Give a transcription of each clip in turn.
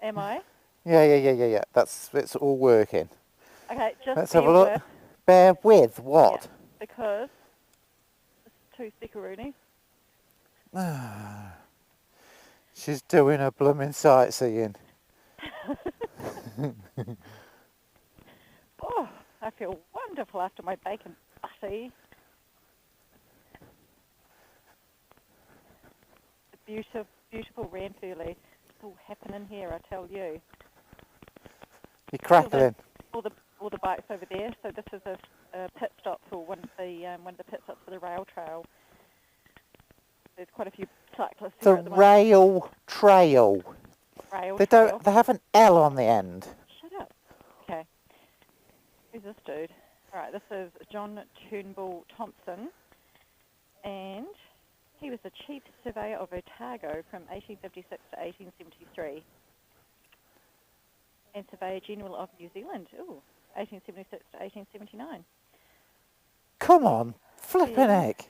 Am I? Yeah. It's all working. Okay, just Let's bear have a look. with. Bear with what? Yeah, because it's 2 Sikaroonies. She's doing a blooming sightseeing. Oh, I feel wonderful after my bacon butty. The beautiful Ranfurly. It's all happening here, I tell you. You're crackling. All the bikes over there. So this is a pit stop for one of the pit stops for the rail trail. There's quite a few cyclists The here at the moment. rail trail. Rail They trail. don't. They have an L on the end. Shut up. Okay. Who's this dude? All right, this is John Turnbull Thompson, and he was the chief surveyor of Otago from 1856 to 1873, and surveyor general of New Zealand, 1876 to 1879. Come on, flippin' heck.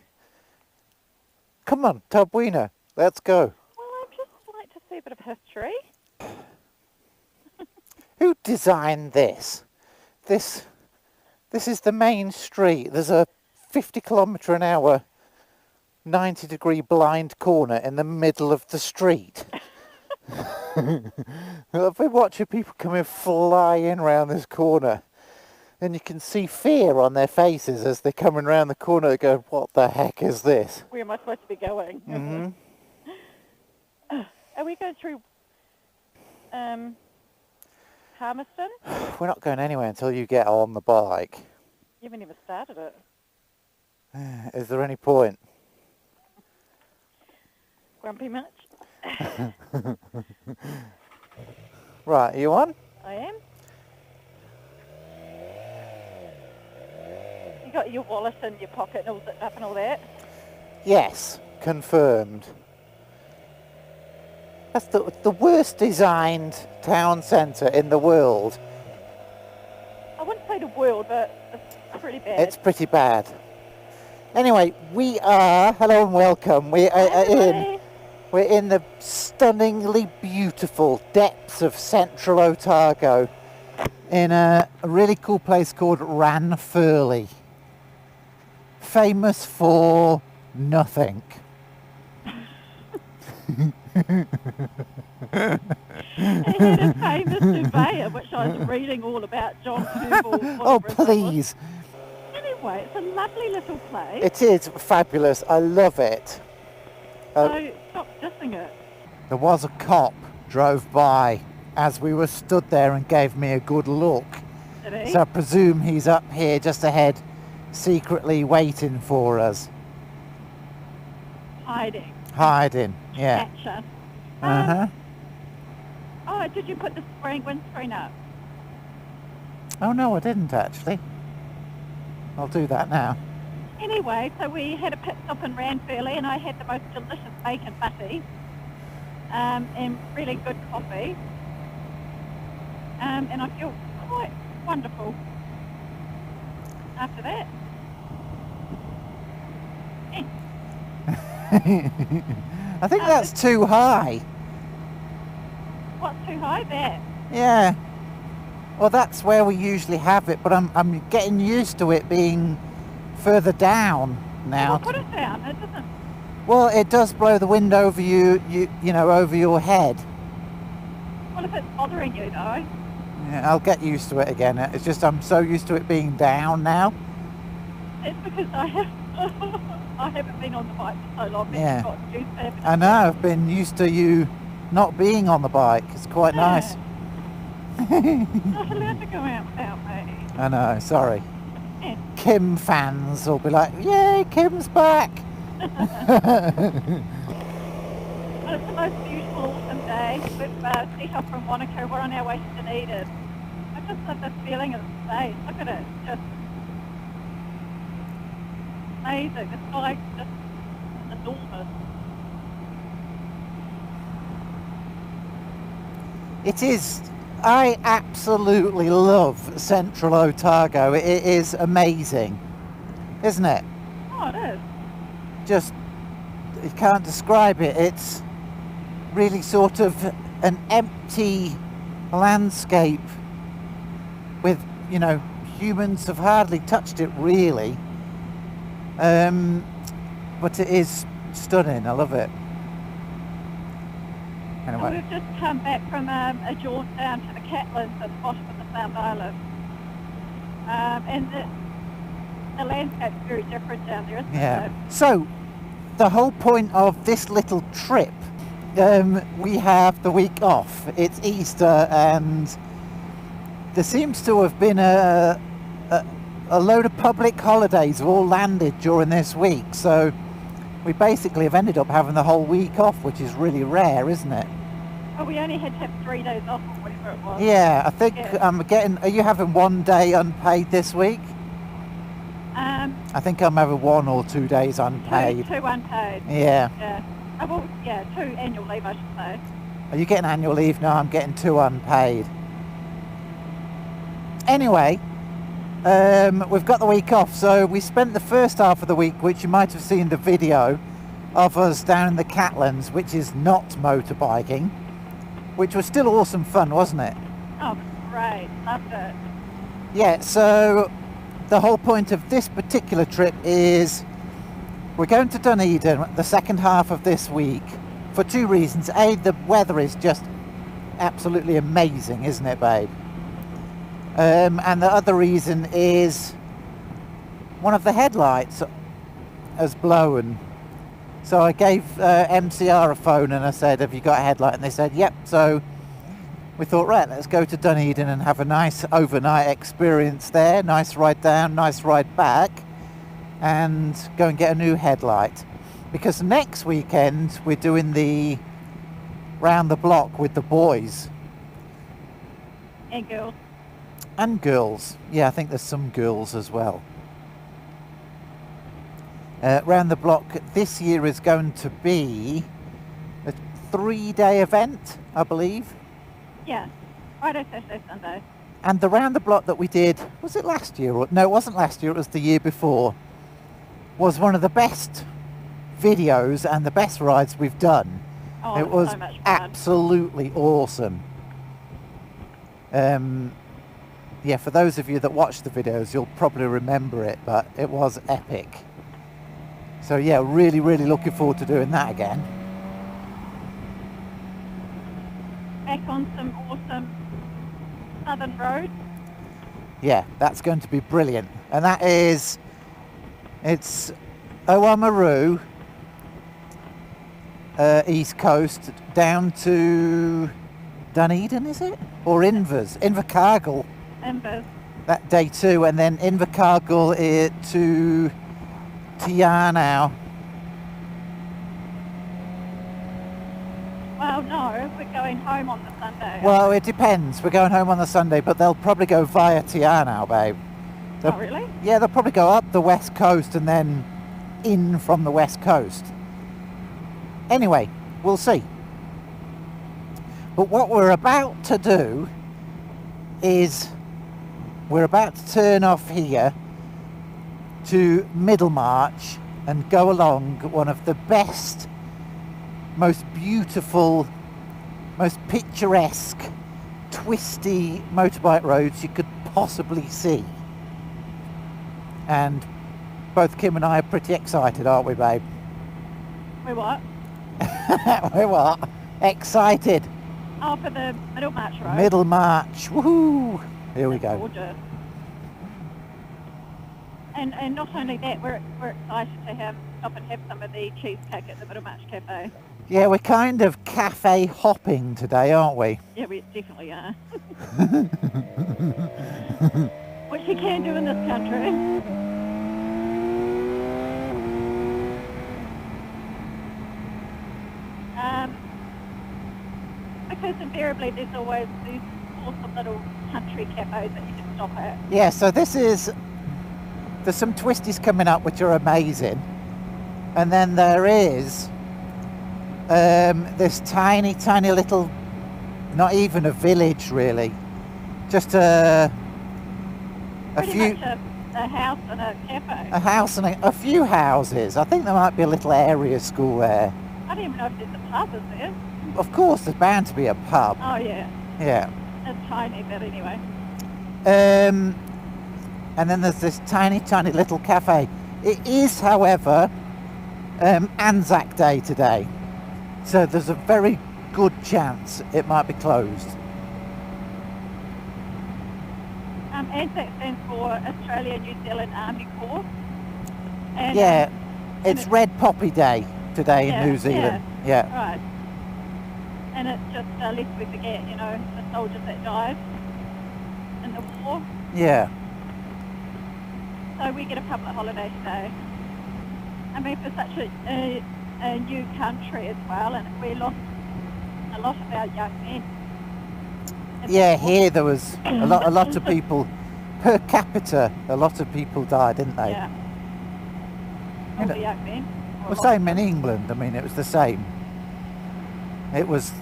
Come on, Tabwina, let's go. Well, I'd just like to see a bit of history. Who designed this? This is the main street. There's a 50km/h, 90-degree blind corner in the middle of the street. I've been watching people coming flying around this corner, and you can see fear on their faces as they're coming around the corner. They go, "What the heck is this?" Where am I supposed to be going? Mm-hmm. Are we going through Palmerston? We're not going anywhere until you get on the bike. You haven't even started it. Is there any point? Grumpy much? Right, are you on? I am. You got your wallet in your pocket and all zipped up and all that? Yes, confirmed. That's the worst designed town centre in the world. I wouldn't say the world, but it's pretty bad. It's pretty bad. Anyway, we are, hello and welcome, we're in the stunningly beautiful depths of central Otago in a really cool place called Ranfurly. Famous for nothing. It had a famous surveyor, which I was reading all about, John Turnbull. Oh, please. Anyway, it's a lovely little place. It is fabulous. I love it. So stop dissing it. There was a cop drove by as we were stood there and gave me a good look. Did he? So I presume he's up here just ahead, secretly waiting for us. Hiding, yeah. Catcher. Uh-huh. Oh, did you put the windscreen up? Oh no, I didn't actually. I'll do that now. Anyway, so we had a pit stop in Ranfurly and I had the most delicious bacon butty and really good coffee. And I feel quite wonderful after that. I think that's too high. What's too high? That? Yeah. Well, that's where we usually have it, but I'm getting used to it being further down now. Well, put it down. It doesn't. Well, it does blow the wind over you know, over your head. Well, if it's bothering you, though. Yeah, I'll get used to it again. It's just I'm so used to it being down now. It's because I haven't been on the bike for so long. Yeah. Got used to it. I know. I've been used to you not being on the bike. It's quite nice. Not allowed to go out without me. I know. Sorry. Yeah. Kim fans will be like, "Yay, Kim's back!" Well, it's the most beautiful autumn day. We've set off from Wanaka. We're on our way to Dunedin. I just love this feeling of space. Look at it. It's just amazing. The sky's just enormous. It is. I absolutely love Central Otago. It is amazing, isn't it? Oh, it is. Just, you can't describe it. It's really sort of an empty landscape with, you know, humans have hardly touched it really. But it is stunning. I love it. Anyway. So we've just come back from a jaunt down to the Catlins at the bottom of the South Island. And the landscape's very different down there, isn't it? So, the whole point of this little trip, we have the week off. It's Easter, and there seems to have been a load of public holidays have all landed during this week. So, we basically have ended up having the whole week off, which is really rare, isn't it? Well, we only had to have 3 days off or whatever it was. Yeah, I think I'm getting... Are you having 1 day unpaid this week? I think I'm having 1 or 2 days unpaid. Two unpaid. Yeah. Yeah. Well, yeah, 2 annual leave, I should say. Are you getting annual leave? No, I'm getting 2 unpaid. Anyway, we've got the week off, so we spent the first half of the week, which you might have seen the video of us down in the Catlins, which is not motorbiking, which was still awesome fun, wasn't it? Oh, great. Loved it. Yeah, so the whole point of this particular trip is we're going to Dunedin the second half of this week for 2 reasons. A, the weather is just absolutely amazing, isn't it, babe? And the other reason is one of the headlights has blown. So I gave MCR a phone and I said, have you got a headlight? And they said, yep. So we thought, right, let's go to Dunedin and have a nice overnight experience there. Nice ride down, nice ride back, and go and get a new headlight. Because next weekend we're doing the round the block with the boys. And girls. And girls. Yeah, I think there's some girls as well. Round the block this year is going to be a 3-day event, I believe. Yeah, Friday, Saturday, Sunday. And the round the block that we did, was it last year? No, it wasn't last year, it was the year before. Was one of the best videos and the best rides we've done. Oh, it was so much fun. Absolutely awesome. Yeah, for those of you that watch the videos, you'll probably remember it, but it was epic. So yeah, really, really looking forward to doing that again. Back on some awesome southern roads. Yeah, that's going to be brilliant. And that is, it's Oamaru, East Coast, down to Dunedin, is it? Or Invercargill. Inver. That day 2, and then Invercargill to Tianau. Well, no, we're going home on the Sunday. Well, it depends. We're going home on the Sunday, but they'll probably go via Tianau, babe. Oh, really? Yeah, they'll probably go up the west coast and then in from the west coast. Anyway, we'll see. But what we're about to do is we're about to turn off here to Middlemarch and go along one of the best, most beautiful, most picturesque, twisty motorbike roads you could possibly see. And both Kim and I are pretty excited, aren't we, babe? We what? We're what? Excited. Oh, for the Middlemarch road. Middlemarch, woohoo! Here we go. Gorgeous. And not only that, we're excited to stop and have some of the cheesecake at the Middlemarch Cafe. Yeah, we're kind of cafe hopping today, aren't we? Yeah, we definitely are. Which you can do in this country. Because invariably there's always these awesome little country cafes that you can stop at. Yeah, so there's some twisties coming up which are amazing. And then there is this tiny little, not even a village really, just a Pretty few... much a house and a cafe. A house and a few houses. I think there might be a little area school there. I don't even know if there's a pub, is there? of course, there's bound to be a pub. Oh, yeah. Yeah. It's tiny, but anyway. And then there's this tiny, tiny little cafe. It is, however, Anzac Day today, so there's a very good chance it might be closed. ANZAC stands for Australia New Zealand Army Corps. And, Yeah, it's Red Poppy Day today in New Zealand. Yeah. Right. And it's just lest we forget, you know, the soldiers that died in the war. Yeah. So we get a public holiday today. I mean, for such a new country as well, and we lost a lot of our young men. Yeah, here there was a lot of people, per capita, a lot of people died, didn't they? Yeah. All the young men. The same in England, I mean, it was the same. It was,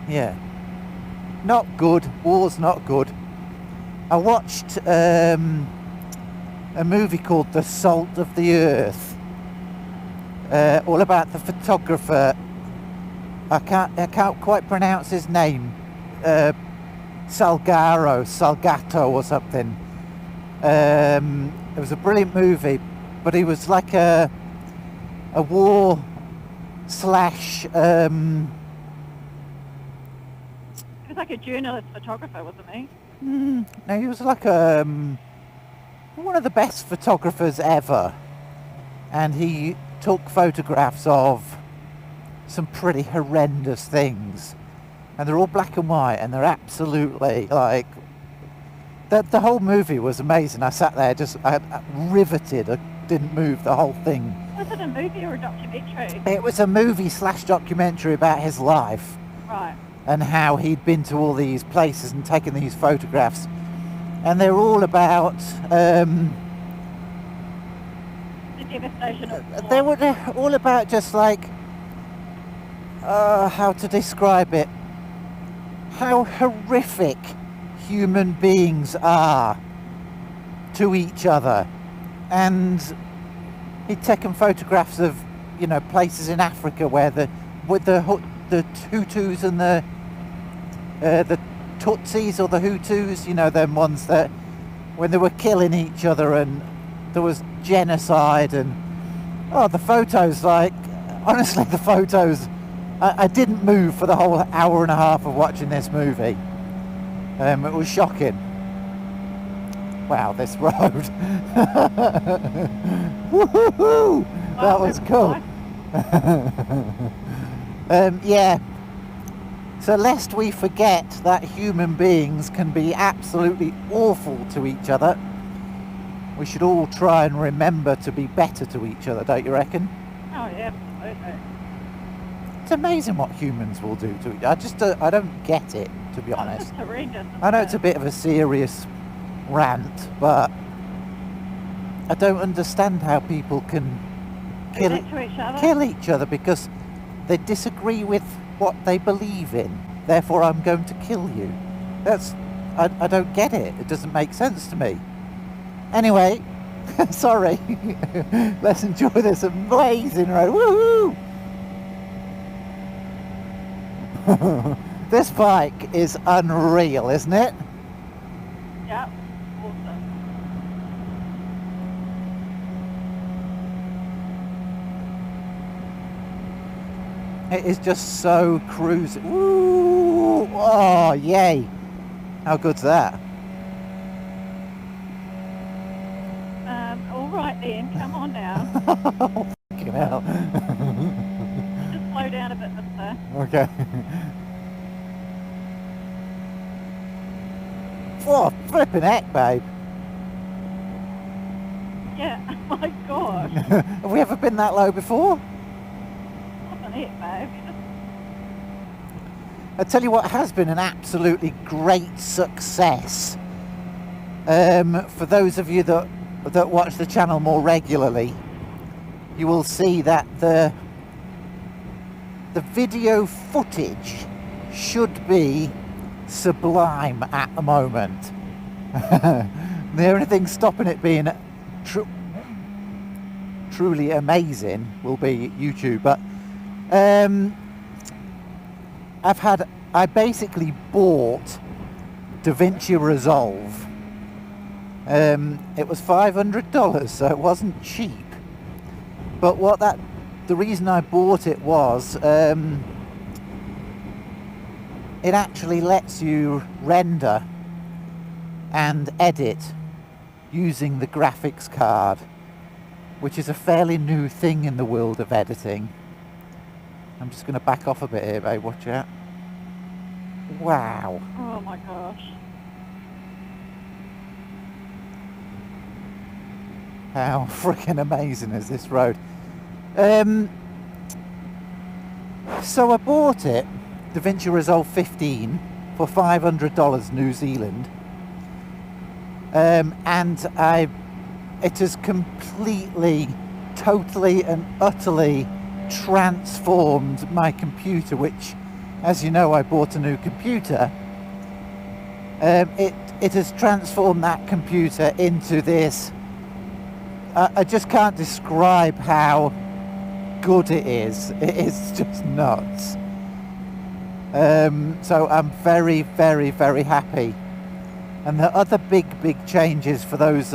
yeah, not good, war's not good. I watched a movie called The Salt of the Earth, all about the photographer, I can't quite pronounce his name, Salgato or something. It was a brilliant movie, but he was like a war slash He was like a journalist photographer, wasn't he? no, he was like one of the best photographers ever, and he took photographs of some pretty horrendous things, and they're all black and white, and they're absolutely like the whole movie was amazing. I sat there just riveted. I didn't move the whole thing. Was it a movie or a documentary? It was a movie slash documentary about his life. Right. And how he'd been to all these places and taken these photographs. And they're all about... the devastation of war. They were all about just like... how to describe it? How horrific human beings are to each other. And he'd taken photographs of, you know, places in Africa where the Hutus and the Tutsis or the Hutus, you know, them ones that when they were killing each other and there was genocide, and the photos, like, honestly, the photos, I didn't move for the whole hour and a half of watching this movie. It was shocking. Wow, this road. Woohoo! That was cool. Yeah. So lest we forget that human beings can be absolutely awful to each other, we should all try and remember to be better to each other, don't you reckon? Oh, yeah, absolutely. It's amazing what humans will do to each other. I don't get it, to be honest. It's horrendous. I know it's a bit of a serious rant, but I don't understand how people can kill each other because they disagree with what they believe in. Therefore, I'm going to kill you. I don't get it. It doesn't make sense to me. Anyway, sorry. Let's enjoy this amazing road. Woohoo! This bike is unreal, isn't it? Yeah, awesome. It is just so cruisy. Woo! Oh, yay! How good's that? All right then, come on now. Oh, fucking hell. Just slow down a bit, mister. Okay. Oh, flipping heck, babe. Yeah, oh my gosh. Have we ever been that low before? Wasn't it, babe? I tell you what has been an absolutely great success. For those of you that watch the channel more regularly, you will see that the video footage should be sublime at the moment. The only thing stopping it being truly amazing will be YouTube, but I basically bought DaVinci Resolve. It was $500, so it wasn't cheap. But the reason I bought it was, it actually lets you render and edit using the graphics card, which is a fairly new thing in the world of editing. I'm just going to back off a bit here, babe, watch out. Wow. Oh my gosh. How freaking amazing is this road? So I bought it, DaVinci Resolve 15, for $500 New Zealand. And it has completely, totally and utterly transformed my computer, which, as you know, I bought a new computer. It has transformed that computer into this. I just can't describe how good it is. It is just nuts. So I'm very, very, very happy. And the other big changes for those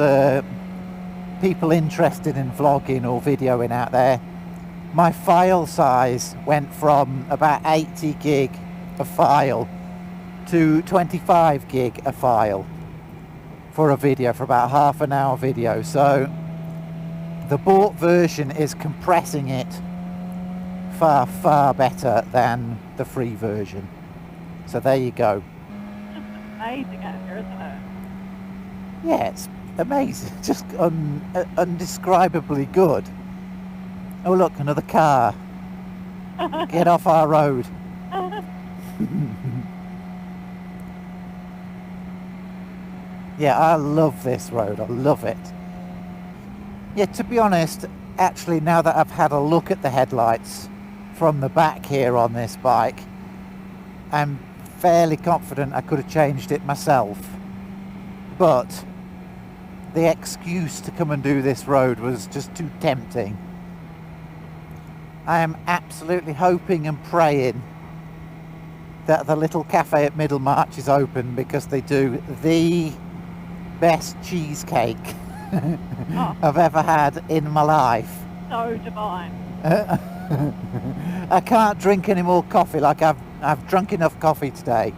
people interested in vlogging or videoing out there, my file size went from about 80 gig a file to 25 gig a file for a video, for about half an hour video. So the bought version is compressing it far, far better than the free version. So there you go. It's amazing out here, isn't it? Yeah, it's amazing. Just undescribably good. Oh look, another car. Get off our road. Yeah, I love this road. I love it. Yeah, to be honest, actually, now that I've had a look at the headlights from the back here on this bike, I'm fairly confident I could have changed it myself. But the excuse to come and do this road was just too tempting. I am absolutely hoping and praying that the little cafe at Middlemarch is open, because they do the best cheesecake I've ever had in my life. So divine. I can't drink any more coffee. Like I've drunk enough coffee today.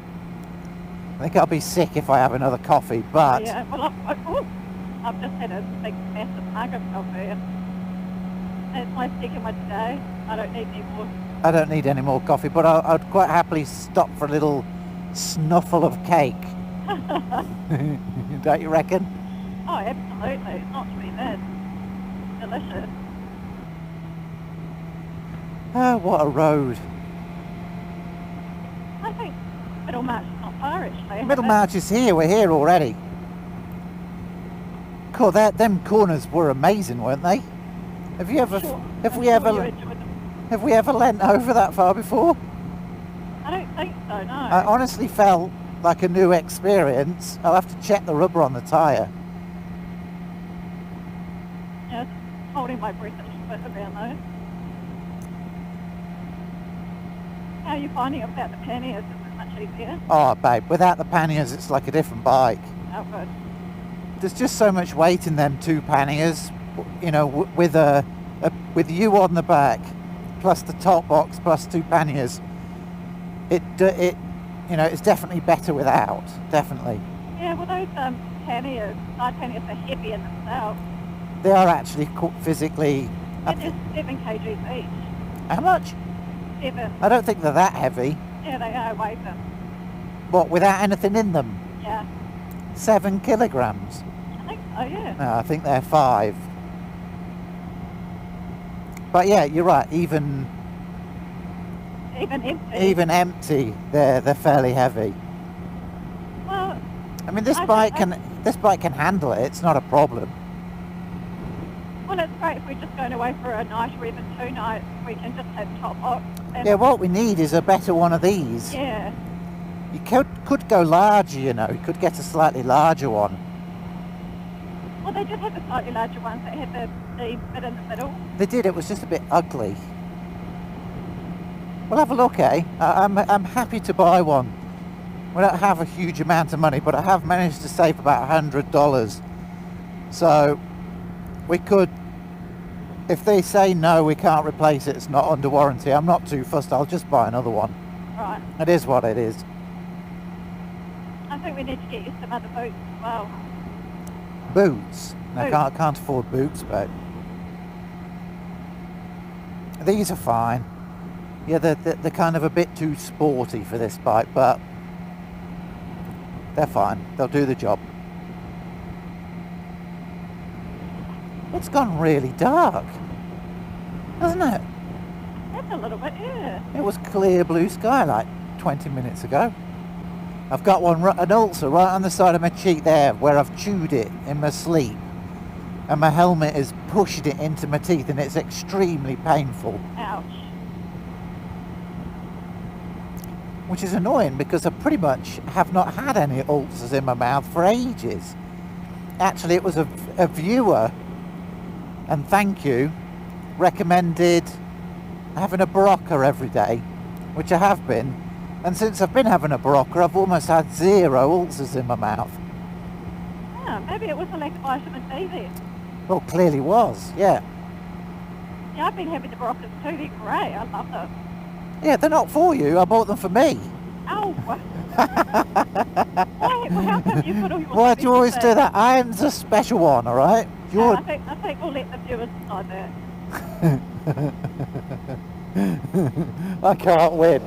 I think I'll be sick if I have another coffee, but... Yeah, well, I've just had a big massive mug of coffee, and it's my second one today. I don't need any more. I don't need any more coffee, but I'd quite happily stop for a little snuffle of cake. Don't you reckon? Oh, absolutely. It's not too bad. Delicious. Oh, what a road. I think Middlemarch is not far, actually. Middlemarch is here. We're here already. Cool. Them corners were amazing, weren't they? Have you ever? Sure. Have I'm we sure ever? you enjoyed them. Have we ever leant over that far before? I don't think so, no. I honestly felt like a new experience. I'll have to check the rubber on the tyre. Yeah, holding my breath a little bit around those. How are you finding about the panniers? Is it much easier? Oh, babe, without the panniers, it's like a different bike. Oh, good. There's just so much weight in them two panniers, you know, with you on the back, plus the top box, plus two panniers. It you know, it's definitely better without, definitely. Yeah, well, those panniers, side panniers are heavy in themselves. They are actually physically... They're just 7 kgs each. How much? 7. I don't think they're that heavy. Yeah, they are, weigh them. What, without anything in them? Yeah. 7 kilograms? I think so, yeah. No, I think they're 5. But yeah, you're right, even empty, they're fairly heavy. Well, I mean, this bike can handle it. It's not a problem. Well, it's great if we're just going away for a night or even 2 nights. We can just have top box. Yeah, what we need is a better one of these. Yeah. You could go larger, you know. You could get a slightly larger one. Well, they did have the slightly larger ones that had the bit in the middle. They did. It was just a bit ugly. We'll have a look, eh? I'm happy to buy one. We don't have a huge amount of money, but I have managed to save about $100. So we could, if they say no, we can't replace it, it's not under warranty, I'm not too fussed, I'll just buy another one. Right. It is what it is. I think we need to get you some other boots as well. Boots? No, I can't afford boots, but these are fine. Yeah, they're kind of a bit too sporty for this bike, but they're fine. They'll do the job. It's gone really dark, hasn't it? That's a little bit, yeah. It was clear blue sky like 20 minutes ago. I've got an ulcer right on the side of my cheek there where I've chewed it in my sleep. And my helmet has pushed it into my teeth and it's extremely painful. Ouch. Which is annoying because I pretty much have not had any ulcers in my mouth for ages. Actually, it was a viewer, and thank you, recommended having a Barocca every day, which I have been. And since I've been having a Barocca, I've almost had 0 ulcers in my mouth. Yeah, maybe it was a lack of vitamin D then. Well, clearly was, yeah. Yeah, I've been having the Baroccas too, they're great, I love them. Yeah, they're not for you, I bought them for me. Oh, why? Well, how come you put all your... Why do you always do that? I'm the special one, alright? No, I think we'll let the viewers decide that. I can't win.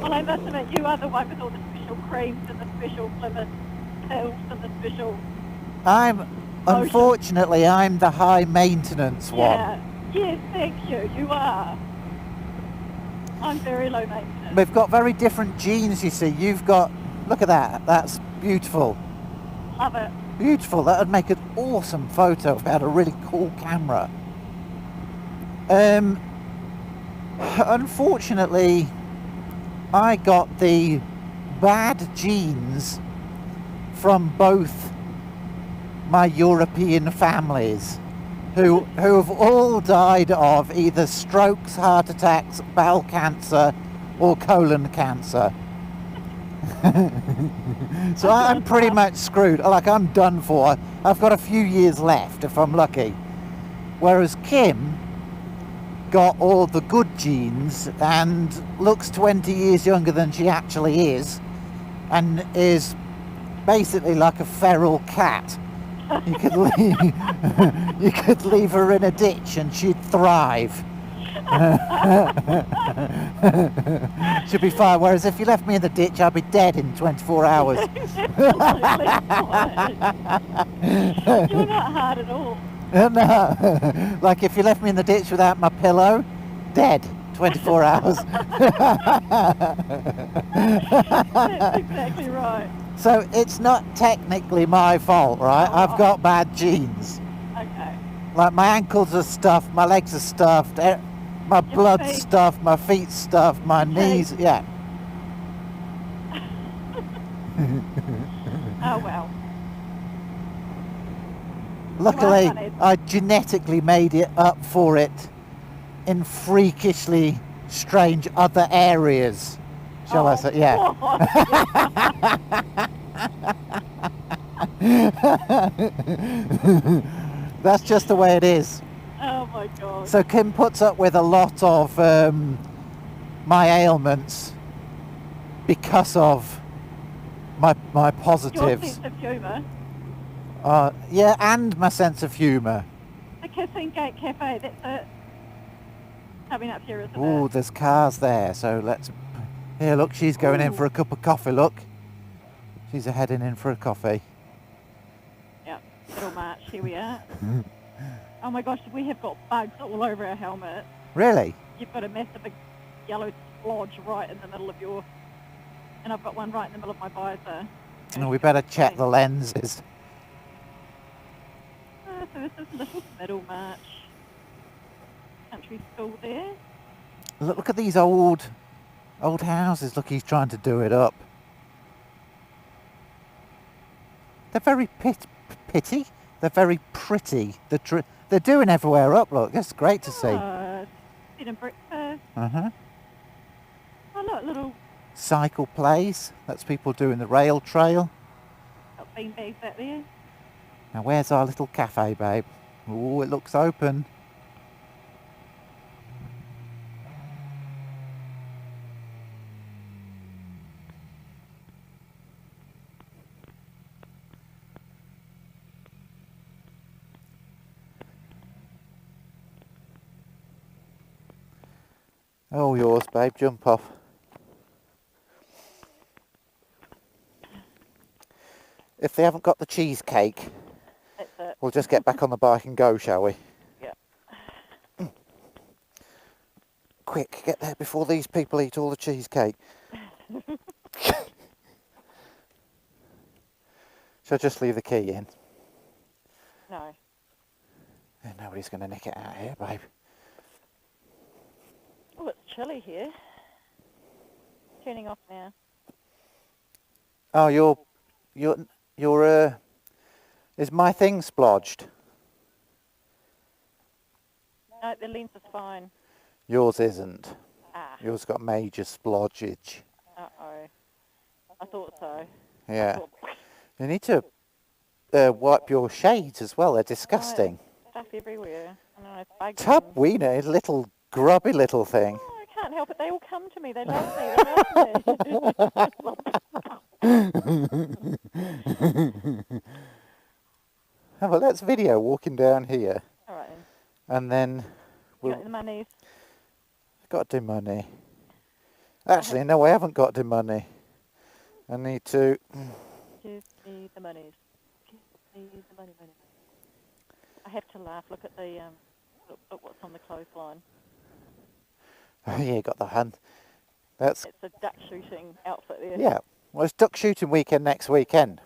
Well, I must admit, you are the one with all the special creams and the special flavored pills and the special... Unfortunately, I'm the high maintenance one. Yeah, yes, thank you, you are. I'm very low maintenance. We've got very different genes, you see. You've got, look at that, that's beautiful. Love it. Beautiful, that would make an awesome photo if I had a really cool camera. Unfortunately, I got the bad genes from both my European families, who have all died of either strokes, heart attacks, bowel cancer, or colon cancer. So I'm pretty much screwed. Like, I'm done for. I've got a few years left if I'm lucky. Whereas Kim got all the good genes and looks 20 years younger than she actually is, and is basically like a feral cat. You could leave her in a ditch and she'd thrive. She'd be fine. Whereas if you left me in the ditch, I'd be dead in 24 hours. You're not hard at all. No. Like if you left me in the ditch without my pillow, dead 24 hours. That's exactly right. So it's not technically my fault, right? I've got bad genes. Okay. Like my ankles are stuffed, my legs are stuffed, my blood's stuffed, my feet's stuffed, my knees, yeah. Oh well. Luckily, I genetically made it up for it in freakishly strange other areas. Shall I say? Yeah. That's just the way it is. Oh my God. So Kim puts up with a lot of my ailments because of my positives. Your sense of humour. Yeah, and my sense of humour. The Kissing Gate Cafe, that's it. Coming up here, isn't it? Oh, there's cars there, so let's... Here, look, she's going in for a cup of coffee, look. She's heading in for a coffee. Yep, Middlemarch, here we are. Oh my gosh, we have got bugs all over our helmet. Really? You've got a massive big yellow splodge right in the middle of your... And I've got one right in the middle of my visor. Oh, we better check the lenses. So this is Little Middlemarch. Country school there. Look at these old houses. Look, he's trying to do it up. They're very pitty. They're very pretty. They're doing everywhere up, look. That's great to see. Bed and breakfast. Uh-huh. Oh, look, little Cycle place. That's people doing the rail trail. got bean bags out there. Now where's our little cafe, babe? Oh, it looks open. Oh, yours, babe. Jump off. If they haven't got the cheesecake, That's it. we'll just get back on the bike and go, shall we? Yeah. Quick, get there before these people eat all the cheesecake. Shall I just leave the key in? No. Nobody's going to nick it out here, babe. Oh, it's chilly here. Turning off now. Oh, is my thing splodged? No, the lens is fine. Yours isn't. Ah. Yours got major splodgage. Uh-oh. I thought so. Yeah. You need to wipe your shades as well. They're disgusting. Oh, stuff everywhere. I know, it's bugs. Tub wiener, little grubby little thing. Oh, I can't help it. They all come to me. They love me. They love me. Oh, well, let's video walking down here. All right, then. And then You got the monies? got the money. Actually, no, I haven't got the money. I need to... Give me the monies. Give me the money. I have to laugh. Look at the look what's on the clothesline. Oh, yeah, you got the hunt. That's... It's a duck shooting outfit there. Yeah. Well, it's duck shooting weekend next weekend.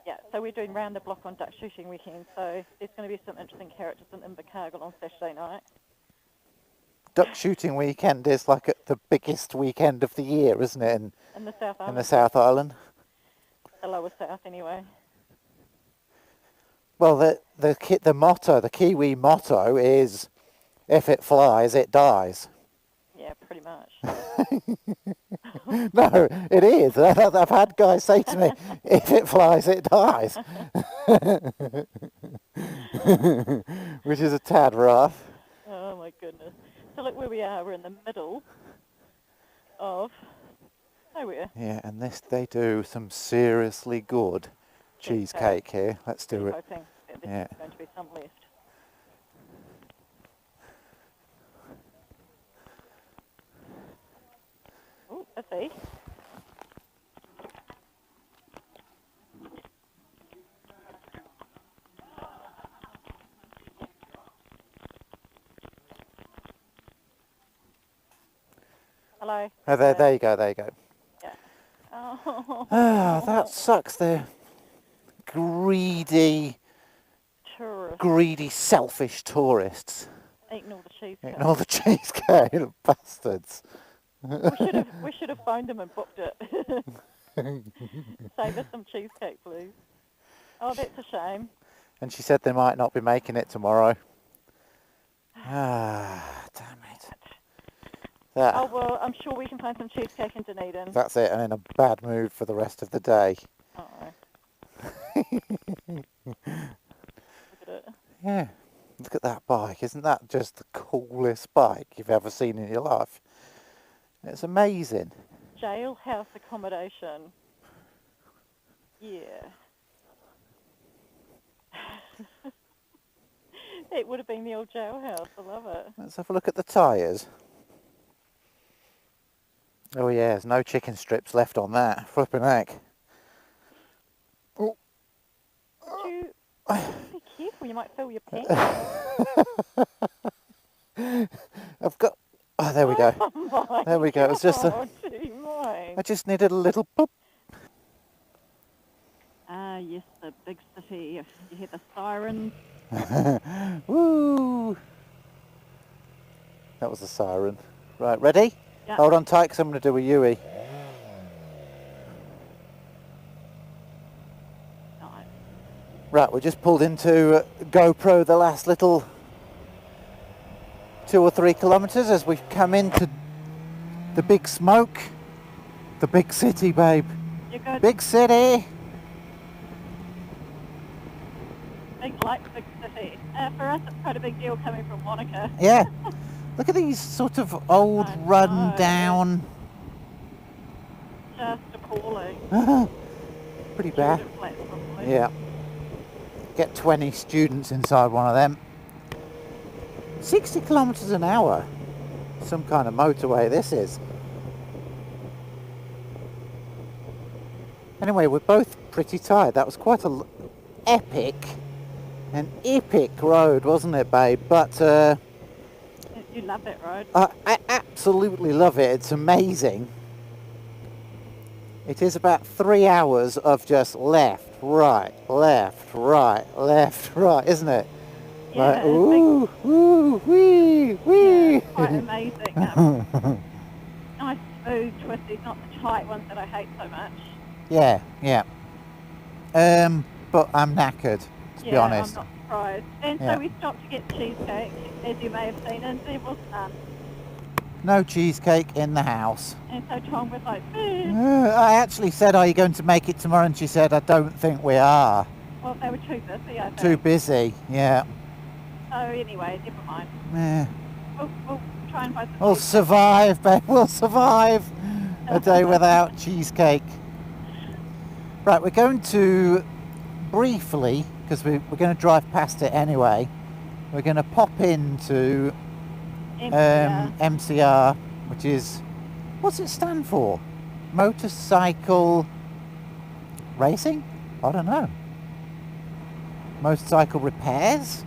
Yeah, so we're doing round the block on duck shooting weekend, so there's going to be some interesting characters in Invercargill on Saturday night. Duck shooting weekend is like the biggest weekend of the year, isn't it? In the South Island. In the South Island. The lower south, anyway. Well, the motto, the Kiwi motto is, if it flies, it dies. Yeah, pretty much. No, it is. I've had guys say to me, if it flies, it dies. Which is a tad rough. Oh, my goodness. So look where we are. We're in the middle of nowhere. Yeah, and they do some seriously good cheesecake here. Let's do it. Hoping that Yeah. there's going to be some left. Oh, let's see. Hello. Oh, there you go, there you go. Yeah. Oh. Ah, that sucks. They're greedy, Tourists selfish tourists. eating all the cheesecake. Eating all the cheesecake, bastards. We should have phoned them and booked it. Save us some cheesecake, please. Oh, that's a shame. And she said they might not be making it tomorrow. Ah, damn it. That, Oh, well, I'm sure we can find some cheesecake in Dunedin. that's it. I'm in a bad mood for the rest of the day. Uh-oh. Look at it. Yeah, look at that bike. Isn't that just the coolest bike you've ever seen in your life? It's amazing. Jailhouse accommodation. Yeah. It would have been the old jailhouse. I love it. Let's have a look at the tyres. Oh yeah, there's no chicken strips left on that. Flipping heck. Oh. Be careful, you might fill your pants. I've got... Oh, there we go. Oh my There we go. It was just a... God, gee, mine. I just needed a little boop. Ah, yes, the big city. You hear the sirens. Woo! That was a siren. Right, ready? Yeah. Hold on tight, because I'm going to do a Yui. Nice. Right, we just pulled into GoPro, the last little 2 or 3 kilometres as we've come into the big smoke. The big city, babe. You're good. Big city. Big like big city. For us, it's quite a big deal coming from Wanaka. Yeah. Look at these sort of old, I run know, down. Just appalling. Pretty bad. Student flats, probably. Yeah. Get 20 students inside one of them. 60 kilometres an hour. Some kind of motorway this is. Anyway, we're both pretty tired. That was quite an epic road, wasn't it, babe? But You love that road. I absolutely love it. It's amazing. It is about 3 hours of just left, right, left, right, left, right, isn't it? Yeah, Like, ooh, ooh, wee, wee. yeah, quite amazing. Nice, smooth twisties, not the tight ones that I hate so much. Yeah, yeah. But I'm knackered, to be honest. I'm not surprised. And Yeah. so we stopped to get cheesecake, as you may have seen, and there was none. No cheesecake in the house. And so Tom was like, "Boo." I actually said, are you going to make it tomorrow? And she said, I don't think we are. Well, they were too busy, I think. Too busy, yeah. So anyway, never mind. Yeah. We'll try and find some We'll cheesecake. survive, babe. We'll survive a day without cheesecake. Right, we're going to briefly, because we're going to drive past it anyway, we're going to pop into MCR, which is, what's it stand for? Motorcycle racing? I don't know. Motorcycle repairs?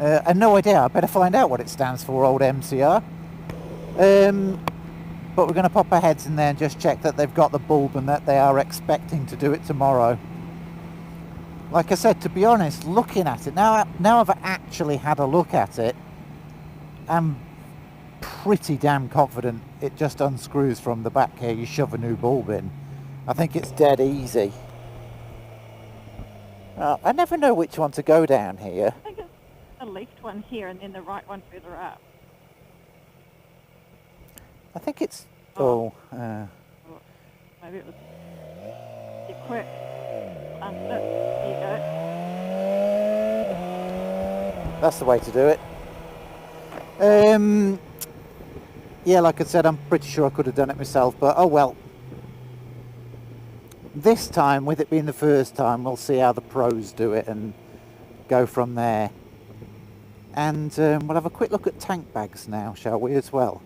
I have no idea. I better find out what it stands for, old MCR. But we're going to pop our heads in there and just check that they've got the bulb and that they are expecting to do it tomorrow. Like I said, to be honest, looking at it, now I've actually had a look at it, I'm pretty damn confident it just unscrews from the back here. You shove a new bulb in. I think it's dead easy. I never know which one to go down here. I think it's the left one here and then the right one further up. I think it's... Maybe it was too quick. There you go. That's the way to do it. Yeah, like I said, I'm pretty sure I could have done it myself, but oh well. This time, with it being the first time, we'll see how the pros do it and go from there. And we'll have a quick look at tank bags now, shall we, as well?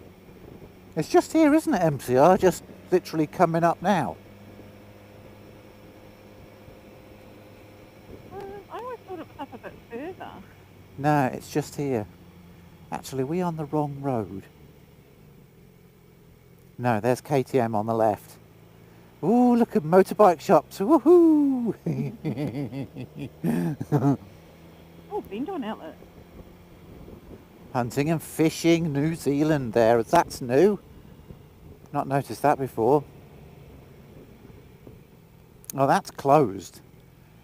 It's just here, isn't it, MCR? Just literally coming up now. I always thought it was up a bit further. No, it's just here. Actually, we're on the wrong road. No, there's KTM on the left. Ooh, look at motorbike shops. Woohoo! Oh, Bendon Outlet. Hunting and fishing, New Zealand there. That's new. Not noticed that before. Oh, that's closed.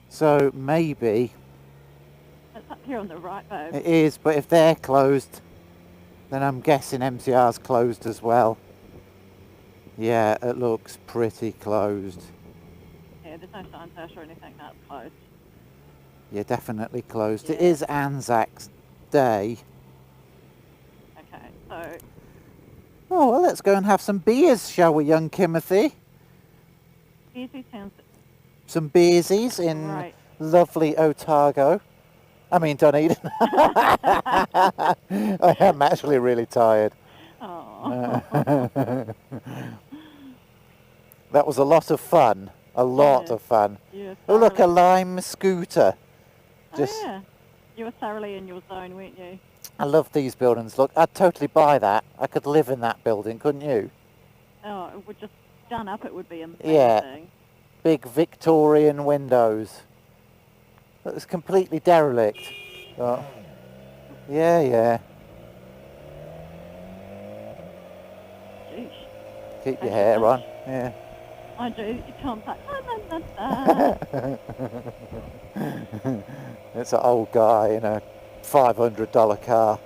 So maybe... It's up here on the right, though. It is, but if they're closed, then I'm guessing MCR's closed as well. Yeah, it looks pretty closed. Yeah, there's no signs out or anything. No, it's closed. Yeah, definitely closed. Yeah. It is Anzac's Day. Okay, so... Oh, well, let's go and have some beers, shall we, young Timothy? Easy sounds Some beersies in right. lovely Otago. I mean, Dunedin. I am actually really tired. Oh. That was a lot of fun. A lot Yeah. of fun. Yeah, Oh, look, a thoroughly. lime scooter. Just, Oh, yeah. You were thoroughly in your zone, weren't you? I love these buildings. Look, I'd totally buy that. I could live in that building, couldn't you? Oh, it would just done up. It would be amazing. Yeah. Big Victorian windows. It was completely derelict. Oh. Yeah, yeah. Jeez. Keep your Okay, hair so- on. Yeah. I do. Tom's like, la, la, la, la. It's an old guy in a $500 car.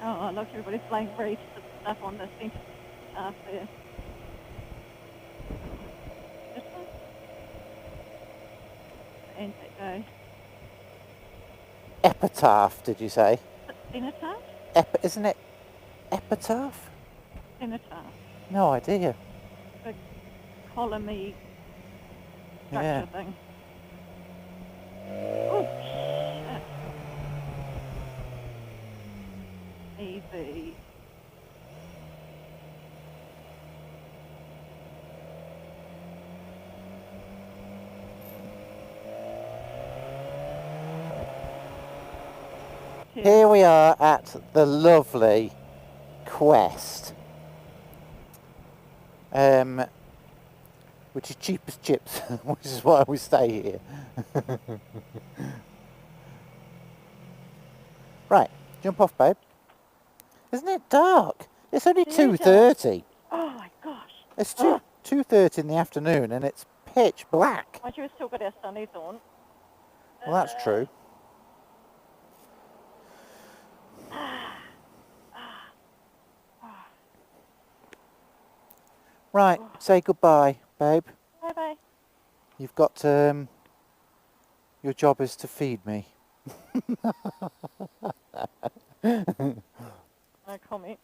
Oh, look, everybody's playing Brit stuff on the centre there. This one? Anzac Day. Epitaph, did you say? Cenotaph? Isn't it epitaph? Cenotaph. No idea. Big columny structure Yeah. thing. Oh, shit. Easy. Here we are at the lovely Quest, which is cheap as chips, which is why we stay here. Right, jump off, babe. Isn't it dark? It's only 2:30. Oh my gosh. It's 2:30 in the afternoon and it's pitch black. Mind you, we've still got our sunnies on. Well, that's true. Right, say goodbye, babe. Bye-bye. You've got, your job is to feed me. No comment.